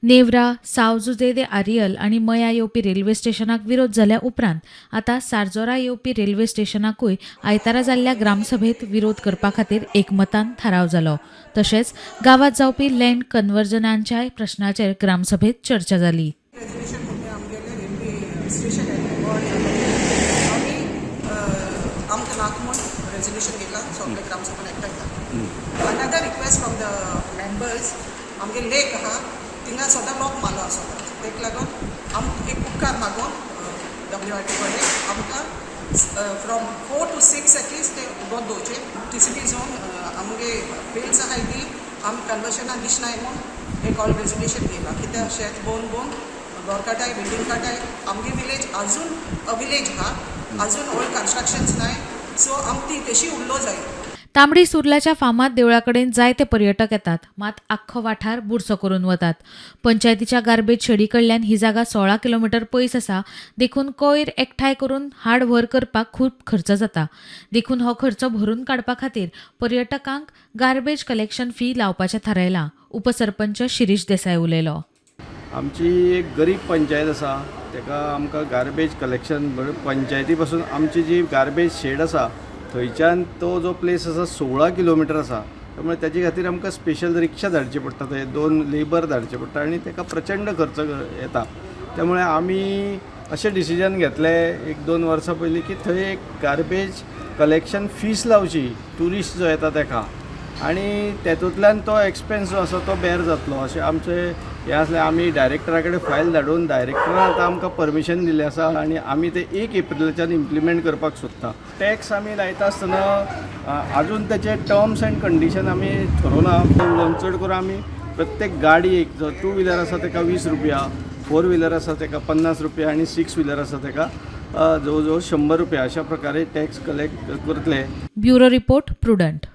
नेवरा, सावजुजे ते आरियल आणि मया येवपी रेल्वे स्टेशनाक विरोध जाल्या उपरांत आता सारजोरा येवपी रेल्वे स्टेशनाकूय आयतारा जाल्ल्या ग्रामसभेत विरोध करपा खातीर एकमतान थाराव जालो. तशेंच गांवांत जावपी लँड कन्वर्जनांच्या प्रश्नाचेर ग्रामसभेत चर्चा जाली. Another request from the members, आमगे लेक आहा थिंगा सुद्दां लॉक मारलो आसा. तेक लागून एक उपकार मागून WRT कडेन आमकां फ्रॉम 4 to 6 एटलिस्ट ते उदक दवरचें. TCP झोन आमगे बिल्स आहाय ती आम कन्वर्शनाक दिसनाय म्हूण एक ऑल रेजोल्युशन केला. कित्याक शेत भोवन घर काटाय बिल्डींग काटाय आमगे विलेज अजून विलेज आहा अजून ओल्ड कन्स्ट्रक्शन्स नाय सो आमक ती तशी उरलो जाय. तांबडी सुर्लाच्या फामाद देवळाकडेन जायते पर्यटक येतात, मात आख्खो वाठार बुरसो करून वतात. पंचायतीच्या गार्बेज शेडी कडल्यान ही जागा 16 किलोमीटर पयस आसा, देखून कोयर एकठांय करून हाड व्हर करपाक खूब खर्च जाता. देखून हो खर्च भरून काडपा खातीर पर्यटकांक गार्बेज कलेक्शन फी लावपाचें थारायलां. उपसरपंच शिरीश देसाय उलयलो. आमची एक गरीब पंचायत आसा, तेका आमकां गार्बेज कलेक्शन पंचायती पासून आमची जी गार्बेज शेड आसा थंयच्यान तो जो प्लेस आसा 16 किलोमीटर आसा. त्यामुळे त्याचे खातीर आमकां स्पेशल रिक्षा धाडची पडटा, थंय 2 लेबर धाडचे पडटा आनी तेका प्रचंड खर्च येता. त्यामुळे आमी अशें डिसिजन घेतलें 1-2 वर्सां पयलीं की थंय एक गार्बेज कलेक्शन फीस लावची ट्युरिस्ट जो येता तेका, आनी तेतूंतल्यान तो एक्सपेन्स जो आसा तो बेर जातलो अशें आमचें हें आसलें. आमी डायरेक्टरा कडेन फायल धाडून डायरेक्टरान आतां आमकां परमिशन दिलें आसा आनी आमी ते 1 एप्रिलाच्यान इम्प्लिमेंट करपाक सोदता. टॅक्स आमी लायता आसतना आजून तेचे टर्म्स एंड कंडिशन आमी थारोवना. चड करून आमी प्रत्येक गाडयेक जो 2 व्हिलर आसा तेका 20 रुपया, 4 व्हिलर आसा तेका 50 रुपया आनी 6 व्हिलर आसा तेका जवळ जवळ 100 रुपया अशा प्रकारे टॅक्स कलेक्ट करतले. Bureau report prudent.